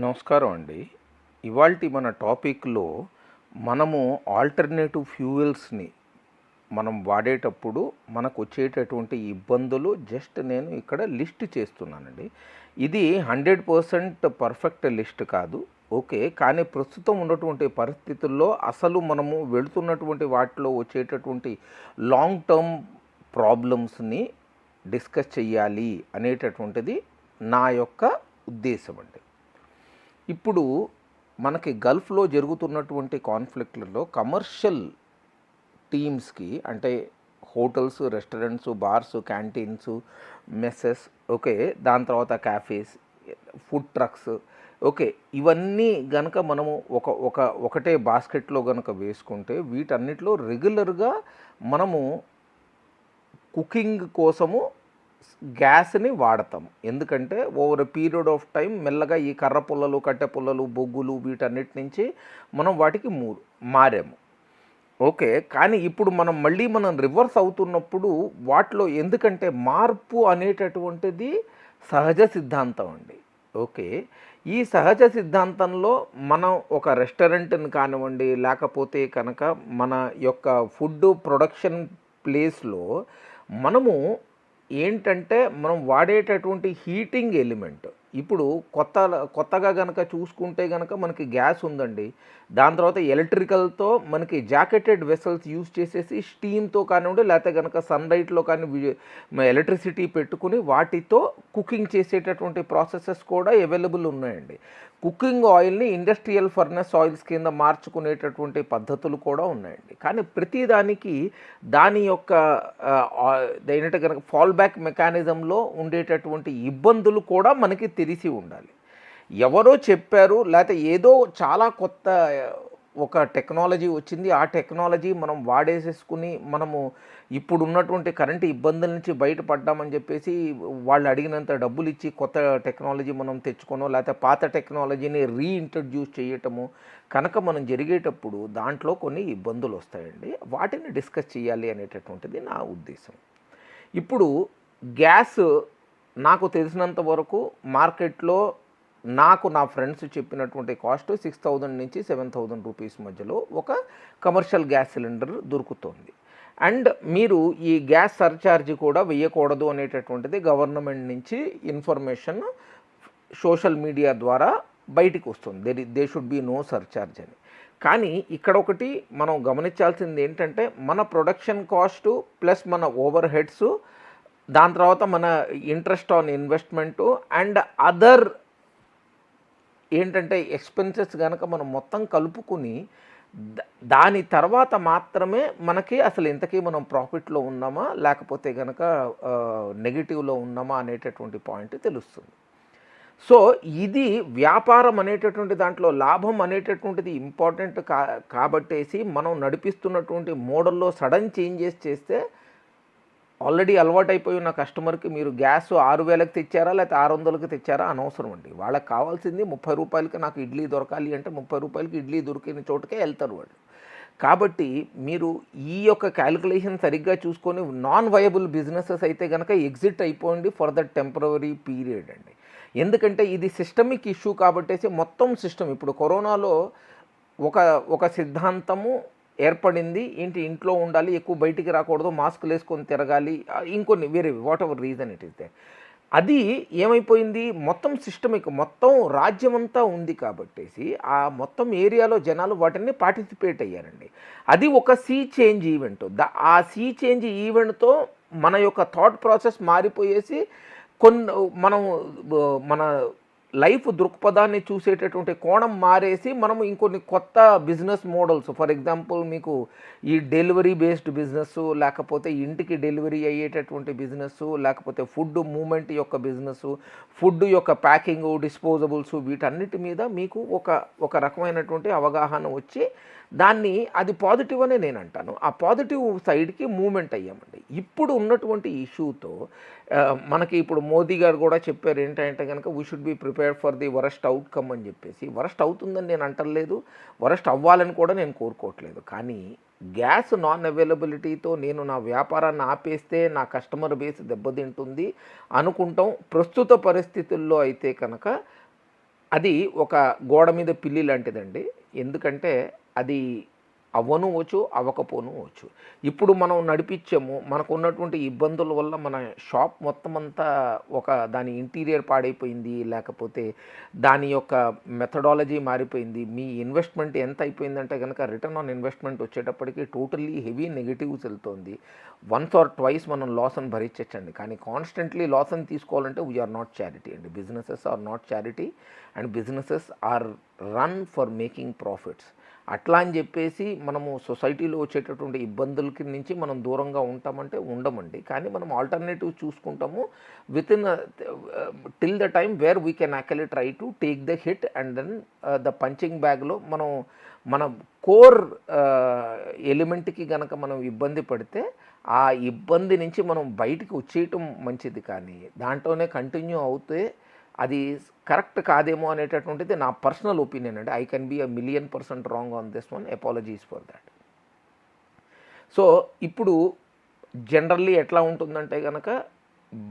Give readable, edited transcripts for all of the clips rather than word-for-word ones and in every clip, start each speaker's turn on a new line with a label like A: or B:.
A: నమస్కారం అండి. ఇవాల్టి మన టాపిక్‌లో మనము ఆల్టర్‌నేటివ్ ఫ్యూయల్స్‌ని మనం వాడేటప్పుడు మనకొచ్చేటటువంటి ఇబ్బందులు జస్ట్ నేను ఇక్కడ లిస్ట్ చేస్తున్నానండి. ఇది 100% పర్ఫెక్ట్ లిస్ట్ కాదు. ఓకే. కానీ ప్రస్తుతం ఉన్నటువంటి పరిస్థితుల్లో అసలు మనము వెళుతున్నటువంటి వాటిలో వచ్చేటటువంటి లాంగ్ టర్మ్ ప్రాబ్లమ్స్‌ని డిస్కస్ చెయ్యాలి అనేటటువంటిది నా యొక్క ఉద్దేశం అండి. ఇప్పుడు మనకి గల్ఫ్లో జరుగుతున్నటువంటి కాన్ఫ్లిక్ట్లలో కమర్షియల్ టీమ్స్కి అంటే hotels, restaurants, bars, canteens, messes, okay, దాని తర్వాత క్యాఫేస్, ఫుడ్ ట్రక్స్, ఓకే, ఇవన్నీ గనక మనము ఒకటే బాస్కెట్లో గనక వేసుకుంటే వీటన్నిటిలో రెగ్యులర్గా మనము కుకింగ్ కోసము గ్యాస్ని వాడతాం. ఎందుకంటే over a period of time మెల్లగా ఈ కర్ర పుల్లలు, కట్టె పుల్లలు, బొగ్గులు వీటన్నిటి నుంచి మనం వాటికి మారాము. ఓకే. కానీ ఇప్పుడు మనం రివర్స్ అవుతున్నప్పుడు వాటిలో ఎందుకంటే మార్పు అనేటటువంటిది సహజ సిద్ధాంతం అండి. ఓకే. ఈ సహజ సిద్ధాంతంలో మనం ఒక రెస్టారెంట్ని కానివ్వండి, లేకపోతే కనుక మన యొక్క ఫుడ్ ప్రొడక్షన్ ప్లేస్లో మనము ఏంటంటే మనం వాడేటటువంటి హీటింగ్ ఎలిమెంట్ ఇప్పుడు కొత్తగా గనక చూసుకుంటే గనక మనకి గ్యాస్ ఉందండి. దాని తర్వాత ఎలక్ట్రికల్తో మనకి జాకెటెడ్ వెసల్స్ యూజ్ చేసేసి స్టీమ్తో కానివ్వండి, లేకపోతే కనుక సన్లైట్లో కానీ ఎలక్ట్రిసిటీ పెట్టుకుని వాటితో కుకింగ్ చేసేటటువంటి ప్రాసెసెస్ కూడా అవైలబుల్ ఉన్నాయండి. కుకింగ్ ఆయిల్ని ఇండస్ట్రియల్ ఫర్నెస్ ఆయిల్స్ కింద మార్చుకునేటటువంటి పద్ధతులు కూడా ఉన్నాయండి. కానీ ప్రతిదానికి దాని యొక్క ఏంటంటే కనుక ఫాల్ బ్యాక్ మెకానిజంలో ఉండేటటువంటి ఇబ్బందులు కూడా మనకి తెలిసి ఉండాలి. ఎవరో చెప్పారు, లేకపోతే ఏదో చాలా కొత్త ఒక టెక్నాలజీ వచ్చింది, ఆ టెక్నాలజీ మనం వాడేసేసుకుని మనము ఇప్పుడు ఉన్నటువంటి కరెంటు ఇబ్బందుల నుంచి బయటపడ్డామని చెప్పేసి వాళ్ళు అడిగినంత డబ్బులు ఇచ్చి కొత్త టెక్నాలజీ మనం తెచ్చుకోనో, లేకపోతే పాత టెక్నాలజీని రీఇంట్రడ్యూస్ చేయటము కనుక మనం జరిగేటప్పుడు దాంట్లో కొన్ని ఇబ్బందులు వస్తాయండి. వాటిని డిస్కస్ చేయాలి అనేటటువంటిది నా ఉద్దేశం. ఇప్పుడు గ్యాస్ నాకు తెలిసినంత వరకు మార్కెట్లో నా ఫ్రెండ్స్ చెప్పినటువంటి కాస్ట్ 6,000 నుంచి 7,000 రూపీస్ మధ్యలో ఒక కమర్షియల్ గ్యాస్ సిలిండర్ దొరుకుతుంది. అండ్ మీరు ఈ గ్యాస్ సర్ఛార్జ్ కూడా వేయకూడదు అనేటటువంటిది గవర్నమెంట్ నుంచి ఇన్ఫర్మేషన్ సోషల్ మీడియా ద్వారా బయటికి వస్తుంది. They should be no surcharge అని. కానీ ఇక్కడ ఒకటి మనం గమనించాల్సింది ఏంటంటే మన ప్రొడక్షన్ కాస్టు ప్లస్ మన ఓవర్ హెడ్స్, దాని తర్వాత మన interest on investment and other ఏంటంటే ఎక్స్పెన్సెస్ కనుక మనం మొత్తం కలుపుకుని దాని తర్వాత మాత్రమే మనకి అసలు ఇంతకీ మనం ప్రాఫిట్లో ఉన్నామా లేకపోతే కనుక నెగిటివ్లో ఉన్నామా అనేటటువంటి పాయింట్ తెలుస్తుంది. సో ఇది వ్యాపారం అనేటటువంటి దాంట్లో లాభం అనేటటువంటిది ఇంపార్టెంట్ కాబట్టేసి మనం నడిపిస్తున్నటువంటి మోడల్లో సడన్ చేంజెస్ చేస్తే ఆల్రెడీ అలవాటైపోయి ఉన్న కస్టమర్కి మీరు గ్యాస్ 6,000కి తెచ్చారా లేకపోతే 600కి తెచ్చారా అనవసరం అండి. వాళ్ళకి కావాల్సింది 30 రూపాయలకి నాకు ఇడ్లీ దొరకాలి అంటే 30 రూపాయలకి ఇడ్లీ దొరికిన చోటుకే వెళ్తారు వాళ్ళు. కాబట్టి మీరు ఈ యొక్క క్యాలిక్యులేషన్ సరిగ్గా చూసుకొని నాన్ వయబుల్ బిజినెసెస్ అయితే కనుక ఎగ్జిట్ అయిపోండి ఫర్ ద టెంపరరీ పీరియడ్ అండి. ఎందుకంటే ఇది సిస్టమిక్ ఇష్యూ కాబట్టేసి మొత్తం సిస్టమ్ ఇప్పుడు కరోనాలో ఒక సిద్ధాంతము ఏర్పడింది. ఇంట్లో ఉండాలి, ఎక్కువ బయటికి రాకూడదు, మాస్కులు వేసుకొని తిరగాలి, ఇంకొన్ని వేరే what ever reason it is they. అది ఏమైపోయింది మొత్తం సిస్టమిక్ మొత్తం రాజ్యమంతా ఉంది కాబట్టేసి ఆ మొత్తం ఏరియాలో జనాలు వాటిని పార్టిసిపేట్ అయ్యారండి. అది ఒక సీ చేంజ్ ఈవెంట్. ఆ సీ చేంజ్ ఈవెంట్తో మన యొక్క థాట్ ప్రాసెస్ మారిపోయేసి మన లైఫ్ దృక్పథాన్ని చూసేటటువంటి కోణం మారేసి మనము ఇంకొన్ని కొత్త బిజినెస్ మోడల్స్ ఫర్ ఎగ్జాంపుల్ మీకు ఈ డెలివరీ బేస్డ్ బిజినెస్, లేకపోతే ఇంటికి డెలివరీ అయ్యేటటువంటి బిజినెస్, లేకపోతే ఫుడ్ మూమెంట్ యొక్క బిజినెస్, ఫుడ్ యొక్క ప్యాకింగ్, డిస్పోజబుల్స్ వీటన్నిటి మీద మీకు ఒక రకమైనటువంటి అవగాహన వచ్చి అది పాజిటివ్ అనే నేను అంటాను. ఆ పాజిటివ్ సైడ్కి మూమెంట్ అయ్యామండి. ఇప్పుడు ఉన్నటువంటి ఇష్యూతో మనకి ఇప్పుడు మోదీ గారు కూడా చెప్పారు ఏంటంటే కనుక we should be prepared for the worst outcome అని చెప్పేసి. వరస్ట్ అవుతుందని నేను అంటలేదు, వరస్ట్ అవ్వాలని కూడా నేను కోరుకోవట్లేదు. కానీ గ్యాస్ నాన్ అవైలబిలిటీతో నేను నా వ్యాపారాన్ని ఆపేస్తే నా కస్టమర్ బేస్ దెబ్బతింటుంది అనుకుంటాం. ప్రస్తుత పరిస్థితుల్లో అయితే కనుక అది ఒక గోడ మీద పిల్లి లాంటిదండి. ఎందుకంటే అది అవ్వనువచ్చు, అవ్వకపోనువచ్చు. ఇప్పుడు మనం నడిపిచ్చాము. మనకున్నటువంటి ఇబ్బందుల వల్ల మన షాప్ మొత్తం అంతా దాని ఇంటీరియర్ పాడైపోయింది. లేకపోతే దాని యొక్క మెథడాలజీ మారిపోయింది. మీ ఇన్వెస్ట్‌మెంట్ ఎంత అయిపోయిందంటే గనక రిటర్న్ ఆన్ ఇన్వెస్ట్‌మెంట్ వచ్చేటప్పటికి టోటల్లీ హెవీ నెగెటివ్స్ ఎళ్తోంది. వన్స్ ఆర్ ట్వైస్ మనం లాస్‌ని భరించొచ్చండి. కానీ కాన్స్టెంట్‌లీ లాస్‌ని తీసుకోవాలంటే వి ఆర్ నాట్ చారిటీ అండి. Businesses are not charity and businesses are run for making profits. అట్లా అని చెప్పేసి మనము సొసైటీలో వచ్చేటటువంటి ఇబ్బందులకి నుంచి మనం దూరంగా ఉంటామంటే ఉండమండి. కానీ మనం ఆల్టర్నేటివ్ చూసుకుంటాము within till the time where we can actually try to take the hit and then the punching బ్యాగ్లో మనం మన కోర్ ఎలిమెంట్కి కనుక మనం ఇబ్బంది పడితే ఆ ఇబ్బంది నుంచి మనం బయటికి వచ్చేయటం మంచిది. కానీ దాంట్లోనే కంటిన్యూ అవుతే అది కరెక్ట్ కాదేమో అనేటటువంటిది నా పర్సనల్ ఒపీనియన్ అండి. I can be 1,000,000% wrong on this one. Apologies for that. So ఇప్పుడు జనరల్లీ ఎట్లా ఉంటుందంటే కనుక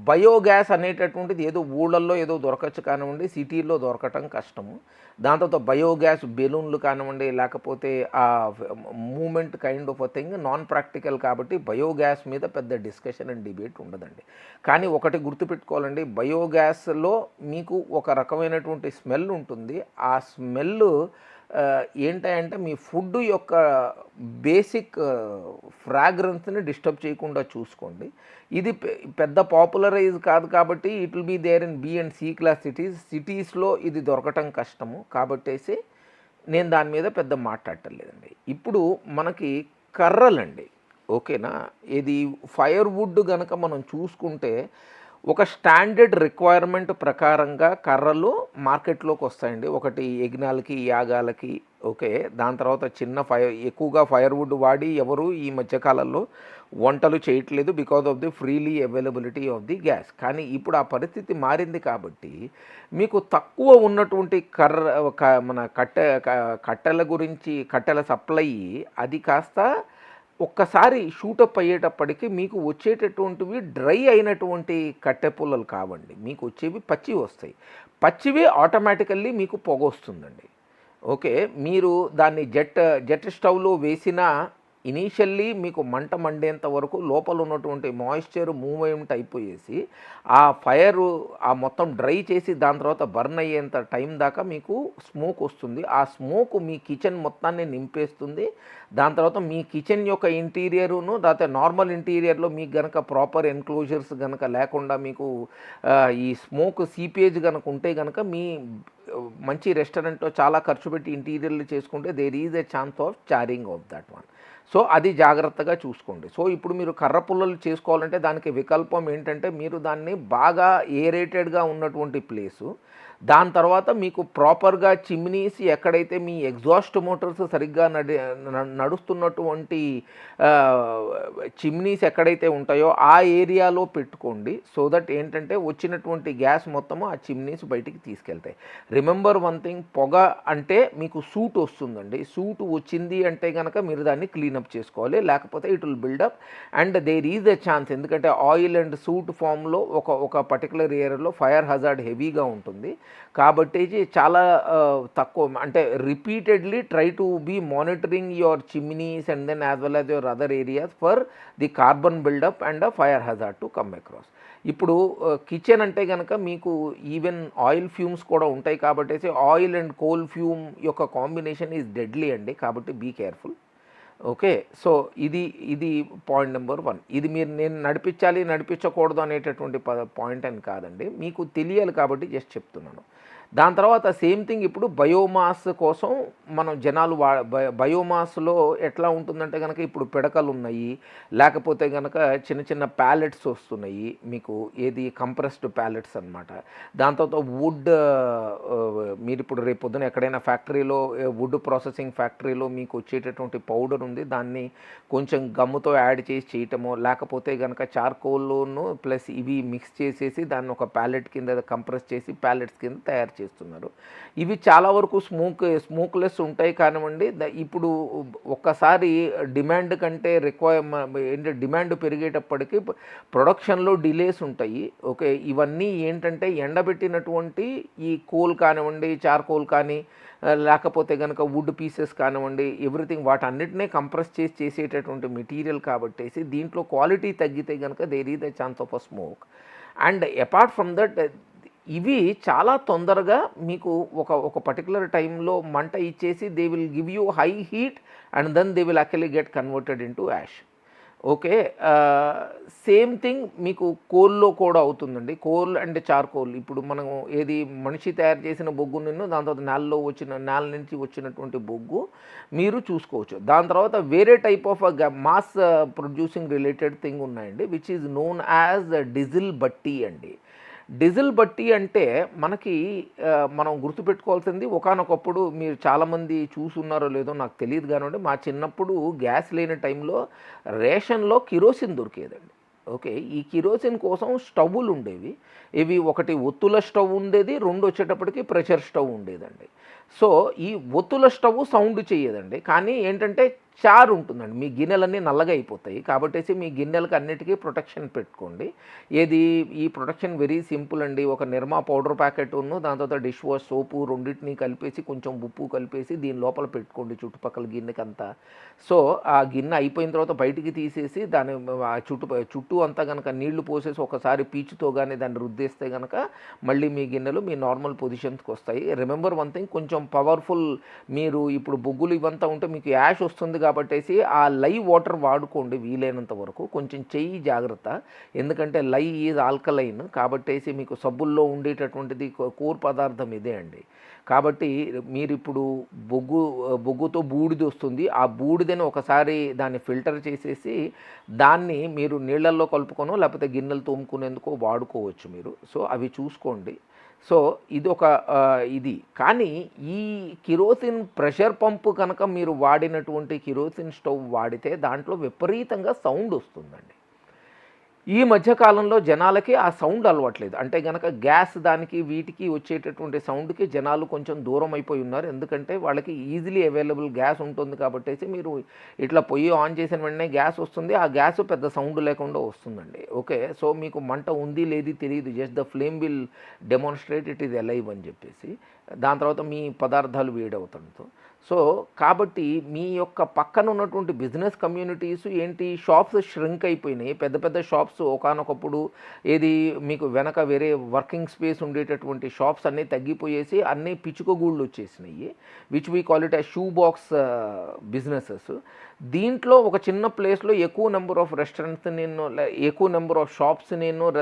A: బయోగ్యాస్ అనేటటువంటిది ఏదో ఊళ్ళల్లో ఏదో దొరకచ్చు కానివ్వండి, సిటీల్లో దొరకటం కష్టము. దాని తర్వాత బయోగ్యాస్ బెలూన్లు కానివ్వండి, లేకపోతే ఆ moment kind of a thing non practical కాబట్టి బయోగ్యాస్ మీద పెద్ద డిస్కషన్ అండ్ డిబేట్ ఉండదండి. కానీ ఒకటి గుర్తుపెట్టుకోవాలండి, బయోగ్యాస్లో మీకు ఒక రకమైనటువంటి స్మెల్ ఉంటుంది. ఆ స్మెల్ ఏంటంటే మీ ఫుడ్ యొక్క బేసిక్ ఫ్రాగ్రెన్స్ని డిస్టర్బ్ చేయకుండా చూసుకోండి. ఇది పెద్ద పాపులరైజ్ కాదు కాబట్టి it will be there in B and C class సిటీస్లో ఇది దొరకటం కష్టము కాబట్టేసి నేను దాని మీద పెద్ద మాట్లాడటలేదండి. ఇప్పుడు మనకి కర్రలండి, ఓకేనా, ఇది ఫైర్ వుడ్ కనుక మనం చూసుకుంటే ఒక స్టాండర్డ్ రిక్వైర్మెంట్ ప్రకారంగా కర్రలు మార్కెట్లోకి వస్తాయండి. ఒకటి యజ్ఞాలకి, యాగాలకి, ఓకే. దాని తర్వాత ఎక్కువగా ఫైర్వుడ్ వాడి ఎవరు ఈ మధ్యకాలంలో వంటలు చేయట్లేదు because of the freely availability of the gas. కానీ ఇప్పుడు ఆ పరిస్థితి మారింది కాబట్టి మీకు తక్కువ ఉన్నటువంటి మన కట్టెల సప్లై అది కాస్త ఒక్కసారి షూటప్ అయ్యేటప్పటికి మీకు వచ్చేటటువంటివి డ్రై అయినటువంటి కట్టె పుల్లలు కావండి. మీకు వచ్చేవి పచ్చివి వస్తాయి. పచ్చివి ఆటోమేటికల్లీ మీకు పొగ వస్తుందండి. ఓకే, మీరు దాన్ని జెట్ స్టవ్లో వేసినా ఇనీషియల్లీ మీకు మంట మండేంత వరకు లోపల ఉన్నటువంటి మాయిశ్చర్ మూవ్మెంట్ అయిపోయేసి ఆ ఫైరు ఆ మొత్తం డ్రై చేసి దాని తర్వాత బర్న్ అయ్యేంత టైం దాకా మీకు స్మోక్ వస్తుంది. ఆ స్మోక్ మీ కిచెన్ మొత్తాన్ని నింపేస్తుంది. దాని తర్వాత మీ కిచెన్ యొక్క ఇంటీరియరును తర్వాత నార్మల్ ఇంటీరియర్లో మీకు కనుక ప్రాపర్ ఎన్క్లోజర్స్ కనుక లేకుండా మీకు ఈ స్మోక్ సీపేజ్ కనుక ఉంటే కనుక మీ మంచి రెస్టారెంట్లో చాలా ఖర్చు పెట్టి ఇంటీరియర్లు చేసుకుంటే there is a chance of charring of that one. So అది జాగ్రత్తగా చూసుకోండి. సో ఇప్పుడు మీరు కర్ర పుల్లలు చేసుకోవాలంటే దానికి వికల్పం ఏంటంటే మీరు దాన్ని బాగా ఏరేటెడ్గా ఉన్నటువంటి ప్లేసు, దాని తర్వాత మీకు ప్రాపర్గా చిమ్నీస్ ఎక్కడైతే మీ ఎగ్జాస్ట్ మోటార్స్ సరిగ్గా నడుస్తున్నటువంటి చిమ్నీస్ ఎక్కడైతే ఉంటాయో ఆ ఏరియాలో పెట్టుకోండి. సో దట్ ఏంటంటే వచ్చినటువంటి గ్యాస్ మొత్తము ఆ చిమ్నీస్ బయటికి తీసుకెళ్తాయి. రిమెంబర్ వన్ థింగ్, పొగ అంటే మీకు సూట్ వస్తుందండి. సూట్ వచ్చింది అంటే కనుక మీరు దాన్ని క్లీనప్ చేసుకోవాలి, లేకపోతే it will build up and there is a chance. ఎందుకంటే ఆయిల్ అండ్ సూట్ ఫామ్లో ఒక పర్టికులర్ ఏరియాలో ఫైర్ హజార్డ్ హెవీగా ఉంటుంది కాబట్టి చాలా తక్కువ అంటే repeatedly try to be monitoring your chimneys and then as well as your other areas for the carbon build up and fire hazard to come across. ఇప్పుడు కిచెన్ అంటే కనుక మీకు ఈవెన్ ఆయిల్ ఫ్యూమ్స్ కూడా ఉంటాయి కాబట్టి ఆయిల్ అండ్ కోల్ ఫ్యూమ్ యొక్క combination is deadly అండి. కాబట్టి బీ కేర్ఫుల్. ఓకే, సో ఇది పాయింట్ నెంబర్ 1. ఇది నేను నడిపించకూడదు అనేటటువంటి పాయింట్ అని కాదండి, మీకు తెలియాలి కాబట్టి జస్ట్ చెప్తున్నాను. దాని తర్వాత సేమ్ థింగ్ ఇప్పుడు బయోమాస్ కోసం మనం జనాలు బయోమాస్లో ఎట్లా ఉంటుందంటే కనుక ఇప్పుడు పిడకలు ఉన్నాయి, లేకపోతే కనుక చిన్న చిన్న ప్యాలెట్స్ వస్తున్నాయి మీకు, ఏది కంప్రెస్డ్ ప్యాలెట్స్ అనమాట. దాని తర్వాత వుడ్, మీరు ఇప్పుడు రేపు పొద్దున ఎక్కడైనా ఫ్యాక్టరీలో వుడ్ ప్రాసెసింగ్ ఫ్యాక్టరీలో మీకు వచ్చేటటువంటి పౌడర్ ఉంది, దాన్ని కొంచెం గమ్ముతో యాడ్ చేసి చేయటమో, లేకపోతే కనుక చార్కోల్ను ప్లస్ ఇవి మిక్స్ చేసేసి దాన్ని ఒక ప్యాలెట్ కింద కంప్రెస్ చేసి ప్యాలెట్స్ కింద తయారు చేస్తున్నారు. ఇవి చాలా వరకు స్మోక్లెస్ ఉంటాయి కానివ్వండి. ఇప్పుడు ఒక్కసారి డిమాండ్ కంటే డిమాండ్ పెరిగేటప్పటికి ప్రొడక్షన్లో డిలేస్ ఉంటాయి. ఓకే, ఇవన్నీ ఏంటంటే ఎండబెట్టినటువంటి ఈ కోల్ కానివ్వండి, చార్కోల్ కానీ లేకపోతే కనుక వుడ్ పీసెస్ కానివ్వండి, ఎవ్రీథింగ్ వాటన్నిటినే కంప్రెస్ చేసి చేసేటటువంటి మెటీరియల్ కాబట్టేసి దీంట్లో క్వాలిటీ తగ్గితే కనుక there is the chance of a smoke. And apart from that ఇవి చాలా తొందరగా మీకు ఒక పర్టికులర్ టైంలో మంట ఇచ్చేసి they will give you high heat and then they will actually get converted into ash. Okay, same thing మీకు కోల్లో కూడా అవుతుందండి. కోల్ అండ్ చార్కోల్, ఇప్పుడు మనం ఏది మనిషి తయారు చేసిన బొగ్గు నిన్ను దాని తర్వాత నేల నుంచి వచ్చినటువంటి బొగ్గు మీరు చూసుకోవచ్చు. దాని తర్వాత వేరే type of mass producing related thing ఉన్నాయండి, which is known as diesel బట్టి అండి. డీజిల్ బట్టి అంటే మనకి మనం గుర్తుపెట్టుకోవాల్సింది, ఒకానొకప్పుడు మీరు చాలామంది చూసున్నారో లేదో నాకు తెలియదు కానివ్వండి, మా చిన్నప్పుడు గ్యాస్ లేని టైంలో రేషన్లో కిరోసిన్ దొరికేదండి. ఓకే, ఈ కిరోసిన్ కోసం స్టవ్వులు ఉండేవి. ఇవి ఒకటి ఒత్తుల స్టవ్ ఉండేది, రెండు వచ్చేటప్పటికి ప్రెషర్ స్టవ్ ఉండేదండి. సో ఈ ఒత్తుల స్టవ్ సౌండ్ చేయదండి, కానీ ఏంటంటే చారు ఉంటుందండి, మీ గిన్నెలన్నీ నల్లగా అయిపోతాయి. కాబట్టేసి మీ గిన్నెలకు అన్నిటికీ ప్రొటెక్షన్ పెట్టుకోండి. ఈ ప్రొటెక్షన్ వెరీ సింపుల్ అండి. ఒక నిర్మా పౌడర్ ప్యాకెట్ దాని తర్వాత డిష్ వాష్ సోపు రెండింటిని కలిపేసి కొంచెం ఉప్పు కలిపేసి దీని లోపల పెట్టుకోండి చుట్టుపక్కల గిన్నెకంతా. సో ఆ గిన్నె అయిపోయిన తర్వాత బయటికి తీసేసి దాని చుట్టూ అంతా కనుక నీళ్లు పోసేసి ఒకసారి పీచుతో కానీ దాన్ని రుద్దేస్తే కనుక మళ్ళీ మీ గిన్నెలు మీ నార్మల్ పొజిషన్స్కి వస్తాయి. రిమెంబర్ వన్ థింగ్, కొంచెం పవర్ఫుల్, మీరు ఇప్పుడు బొగ్గులు ఇవంతా ఉంటే మీకు యాష్ వస్తుంది కాబట్టేసి ఆ లైవ్ వాటర్ వాడుకోండి వీలైనంత వరకు. కొంచెం చెయ్యి జాగ్రత్త, ఎందుకంటే లై ఈజ్ ఆల్కలైన్ కాబట్టేసి మీకు సబ్బుల్లో ఉండేటటువంటిది కోర్ పదార్థం ఇదే అండి. కాబట్టి మీరు ఇప్పుడు బొగ్గుతో బూడిద వస్తుంది, ఆ బూడిదని ఒకసారి దాన్ని ఫిల్టర్ చేసేసి దాన్ని మీరు నీళ్ళల్లో కలుపుకొనో లేకపోతే గిన్నెలు తోముకునేందుకో వాడుకోవచ్చు మీరు. సో అవి చూసుకోండి. సో ఇది ఇది కానీ ఈ కిరోసిన్ ప్రెషర్ పంపు కనుక మీరు వాడినటువంటి కిరోసిన్ స్టవ్ వాడితే దాంట్లో విపరీతంగా సౌండ్ వస్తుందండి. ఈ మధ్యకాలంలో జనాలకి ఆ సౌండ్ అలవాట్లేదు. అంటే కనుక గ్యాస్ దానికి వీటికి వచ్చేటటువంటి సౌండ్కి జనాలు కొంచెం దూరం అయిపోయి ఉన్నారు. ఎందుకంటే వాళ్ళకి ఈజీలీ అవైలబుల్ గ్యాస్ ఉంటుంది కాబట్టేసి మీరు ఇట్లా పొయ్యి ఆన్ చేసిన వెంటనే గ్యాస్ వస్తుంది, ఆ గ్యాస్ పెద్ద సౌండ్ లేకుండా వస్తుందండి. ఓకే, సో మీకు మంట ఉంది లేది తెలియదు, just the flame will demonstrate it is alive అని చెప్పేసి. దాని తర్వాత మీ పదార్థాలు వేడవుతాంతో. సో కాబట్టి మీ యొక్క పక్కన ఉన్నటువంటి బిజినెస్ కమ్యూనిటీస్ ఏంటి, షాప్స్ ష్రింక్ అయిపోయినాయి. పెద్ద పెద్ద షాప్స్ ఒకానొకప్పుడు ఏది మీకు వెనక వేరే వర్కింగ్ స్పేస్ ఉండేటటువంటి షాప్స్ అన్నీ తగ్గిపోయేసి అన్నీ పిచ్చుకగూళ్ళు వచ్చేసినాయి, which we call it shoe box businesses. దీంట్లో ఒక చిన్న ప్లేస్లో ఎక్కువ నెంబర్ ఆఫ్ రెస్టారెంట్స్ ఎక్కువ నెంబర్ ఆఫ్ షాప్స్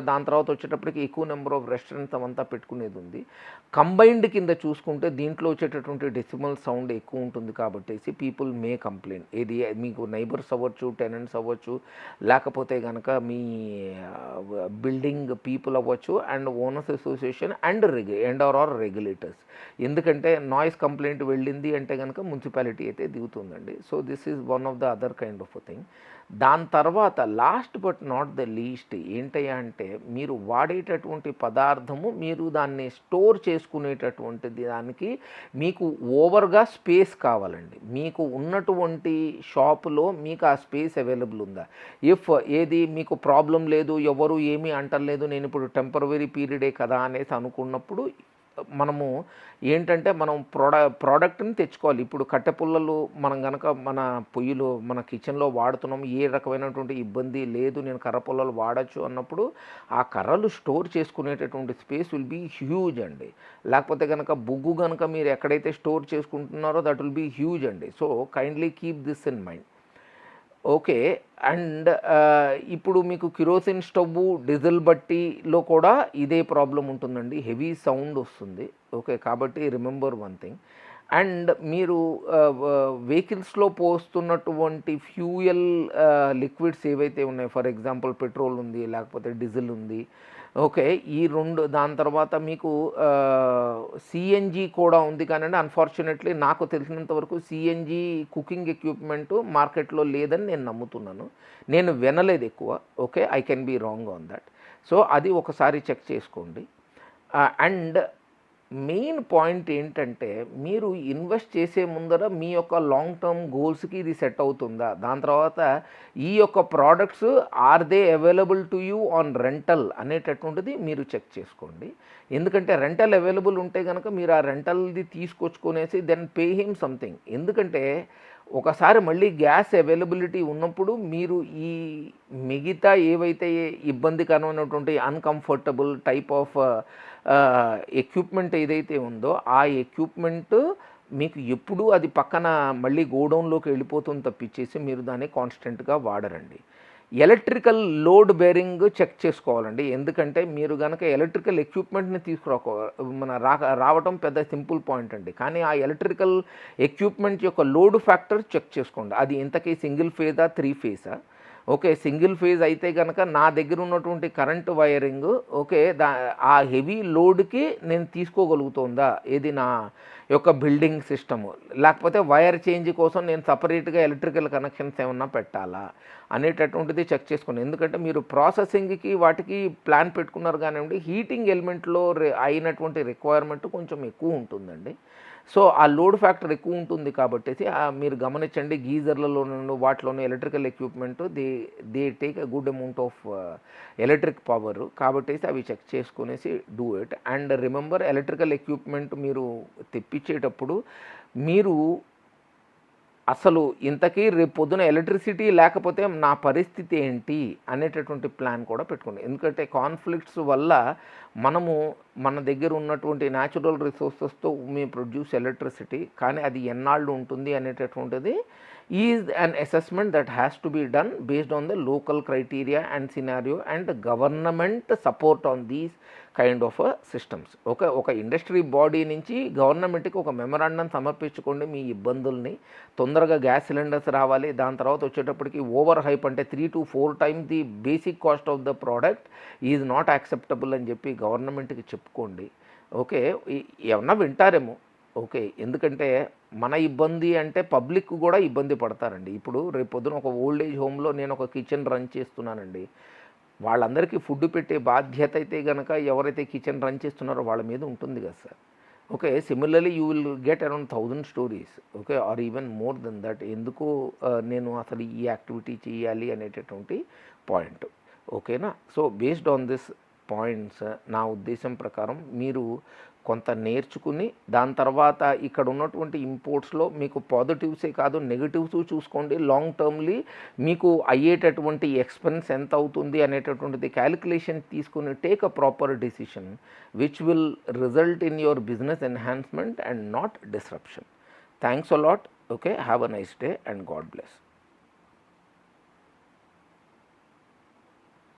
A: దాని తర్వాత వచ్చేటప్పటికి ఎక్కువ నెంబర్ ఆఫ్ రెస్టారెంట్స్ అవంతా పెట్టుకునేది ఉంది. కంబైన్డ్ కింద చూసుకుంటే దీంట్లో వచ్చేటటువంటి డెసిమల్ సౌండ్ ఎక్కువ ఉంటుంది కాబట్టేసి పీపుల్ మే కంప్లైంట్. ఏది మీకు నైబర్స్ అవ్వచ్చు, టెనెంట్స్ అవ్వచ్చు, లేకపోతే కనుక మీ బిల్డింగ్ పీపుల్ అవ్వచ్చు, and owners association and or regulators. ఎందుకంటే నాయిస్ కంప్లైంట్ వెళ్ళింది అంటే కనుక మున్సిపాలిటీ అయితే దిగుతుందండి. So this is one of the other kind of thing. దాని తర్వాత last but not the least ఏంటయ్యా అంటే, మీరు వాడేటటువంటి పదార్థము మీరు దాన్ని స్టోర్ చేసుకునేటటువంటిది దానికి మీకు ఓవర్గా స్పేస్ కావాలండి. మీకు ఉన్నటువంటి షాపులో మీకు ఆ స్పేస్ అవైలబుల్ ఉందా? ఏది మీకు ప్రాబ్లం లేదు, ఎవరు ఏమీ అంటలేదు, నేను ఇప్పుడు టెంపరవరీ పీరియడే కదా అనేసి అనుకున్నప్పుడు మనము ఏంటంటే మనం ప్రోడక్ట్ని తెచ్చుకోవాలి. ఇప్పుడు కట్టె పుల్లలు మనం కనుక మన పొయ్యిలో మన కిచెన్లో వాడుతున్నాం, ఏ రకమైనటువంటి ఇబ్బంది లేదు, నేను కర్ర పుల్లలు వాడచ్చు అన్నప్పుడు ఆ కర్రలు స్టోర్ చేసుకునేటటువంటి స్పేస్ విల్ బీ హ్యూజ్ అండి. లేకపోతే కనుక బొగ్గు కనుక మీరు ఎక్కడైతే స్టోర్ చేసుకుంటున్నారో దట్ విల్ బీ హ్యూజ్ అండి. So kindly keep this in mind. Okay, and ఇప్పుడు మీకు కిరోసిన్ స్టవ్, డీజిల్ బట్టీలో కూడా ఇదే ప్రాబ్లం ఉంటుందండి, హెవీ సౌండ్ వస్తుంది. ఓకే, కాబట్టి రిమెంబర్ వన్ థింగ్. అండ్ మీరు వెహికల్స్లో పోస్తున్నటువంటి ఫ్యూయల్ లిక్విడ్స్ ఏవైతే ఉన్నాయో, ఫర్ ఎగ్జాంపుల్ పెట్రోల్ ఉంది, లేకపోతే డీజిల్ ఉంది. ఓకే, ఈ రెండు, దాని తర్వాత మీకు సిఎన్జి కూడా ఉంది. కానీ అన్ఫార్చునేట్లీ నాకు తెలిసినంత వరకు సిఎన్జి కుకింగ్ ఎక్విప్మెంటు మార్కెట్లో లేదని నేను నమ్ముతున్నాను. నేను వినలేదు ఎక్కువ. Okay, I can be wrong on that. So అది ఒకసారి చెక్ చేసుకోండి. అండ్ మెయిన్ పాయింట్ ఏంటంటే మీరు ఇన్వెస్ట్ చేసే ముందర మీ యొక్క లాంగ్ టర్మ్ గోల్స్కి ఇది సెట్ అవుతుందా, దాని తర్వాత ఈ యొక్క products are they available to you on rental అనేటటువంటిది మీరు చెక్ చేసుకోండి. ఎందుకంటే రెంటల్ అవైలబుల్ ఉంటే కనుక మీరు ఆ రెంటల్ది తీసుకొచ్చుకొనేసి దెన్ పే హిమ్ సంథింగ్. ఎందుకంటే ఒకసారి మళ్ళీ గ్యాస్ అవైలబిలిటీ ఉన్నప్పుడు మీరు ఈ మిగతా ఏవైతే ఇబ్బందికరమైనటువంటి అన్కంఫర్టబుల్ టైప్ ఆఫ్ ఎక్విప్మెంట్ ఏదైతే ఉందో ఆ ఎక్విప్మెంట్ మీకు ఎప్పుడు అది పక్కన మళ్ళీ గోడౌన్లోకి వెళ్ళిపోతుంది తప్పించేసి మీరు దాన్ని కాన్స్టెంట్గా వాడరండి. ఎలక్ట్రికల్ లోడ్ బేరింగ్ చెక్ చేసుకోవాలండి. ఎందుకంటే మీరు కనుక ఎలక్ట్రికల్ ఎక్విప్మెంట్ని రావటం పెద్ద సింపుల్ పాయింట్ అండి. కానీ ఆ ఎలక్ట్రికల్ ఎక్విప్మెంట్ యొక్క లోడ్ ఫ్యాక్టర్ చెక్ చేసుకోండి. అది ఇంతకీ సింగిల్ ఫేజా 3 ఫేజా. ఓకే, సింగిల్ ఫేజ్ అయితే కనుక నా దగ్గర ఉన్నటువంటి కరెంటు వైరింగ్ ఓకే ఆ హెవీ లోడ్కి నేను తీసుకోగలుగుతుందా ఏది నా యొక్క బిల్డింగ్ సిస్టము, లేకపోతే వైర్ చేంజ్ కోసం నేను సపరేట్గా ఎలక్ట్రికల్ కనెక్షన్స్ ఏమన్నా పెట్టాలా అనేటటువంటిది చెక్ చేసుకోండి. ఎందుకంటే మీరు ప్రాసెసింగ్కి వాటికి ప్లాన్ పెట్టుకున్నారు కానివ్వండి, హీటింగ్ ఎలిమెంట్లో అయినటువంటి రిక్వైర్మెంట్ కొంచెం ఎక్కువ ఉంటుందండి. సో ఆ లోడ్ ఫ్యాక్టర్ ఎక్కువ ఉంటుంది కాబట్టి మీరు గమనించండి, గీజర్లలోనూ వాటిలోనూ electrical equipment they take a good amount of electric power కాబట్టి అవి చెక్ చేసుకునేసి do it. And remember, electrical equipment మీరు తెప్పించేటప్పుడు మీరు అసలు ఇంతకీ రేపు పొద్దున ఎలక్ట్రిసిటీ లేకపోతే నా పరిస్థితి ఏంటి అనేటటువంటి ప్లాన్ కూడా పెట్టుకోండి. ఎందుకంటే కాన్ఫ్లిక్ట్స్ వల్ల మనము మన దగ్గర ఉన్నటువంటి న్యాచురల్ రిసోర్సెస్తో మేము ప్రొడ్యూస్ ఎలక్ట్రిసిటీ, కానీ అది ఎన్నాళ్ళు ఉంటుంది అనేటటువంటిది is an assessment that has to be done based on the local criteria and scenario and government support on these kind of systems. ఒక ఇండస్ట్రీ బాడీ నుంచి గవర్నమెంట్కి ఒక మెమరాండం సమర్పించుకోండి మీ ఇబ్బందుల్ని. తొందరగా గ్యాస్ సిలిండర్స్ రావాలి, దాని తర్వాత వచ్చేటప్పటికి ఓవర్ హైప్ అంటే 3 to 4 times the basic cost of the product is not acceptable అని చెప్పి గవర్నమెంట్కి చెప్పుకోండి. ఓకే, ఏమన్నా వింటారేమో. ఓకే, ఎందుకంటే మన ఇబ్బంది అంటే పబ్లిక్ కూడా ఇబ్బంది పడతారండి. ఇప్పుడు రేపు పొద్దున ఒక ఓల్డ్ ఏజ్ హోమ్లో నేను ఒక కిచెన్ రన్ చేస్తున్నానండి, వాళ్ళందరికీ ఫుడ్ పెట్టే బాధ్యత అయితే కనుక ఎవరైతే కిచెన్ రన్ చేస్తున్నారో వాళ్ళ మీద ఉంటుంది కదా sir. Okay, similarly you will get around 1000 stories. Okay, or even more than that. ఎందుకు నేను అసలు ఈ యాక్టివిటీ చేయాలి అనేటటువంటి పాయింట్. ఓకేనా. So based on this points నా ఉద్దేశం ప్రకారం మీరు కొంత నేర్చుకుని దాని తర్వాత ఇక్కడ ఉన్నటువంటి ఇంపోర్ట్స్లో మీకు పాజిటివ్సే కాదు నెగిటివ్స్ చూసుకోండి. లాంగ్ టర్మ్లీ మీకు అయ్యేటటువంటి ఎక్స్పెన్స్ ఎంత అవుతుంది అనేటటువంటిది క్యాలిక్యులేషన్ తీసుకుని take a proper decision which will result in your business enhancement and not disruption. Thanks a lot. Okay, have a nice day and God bless.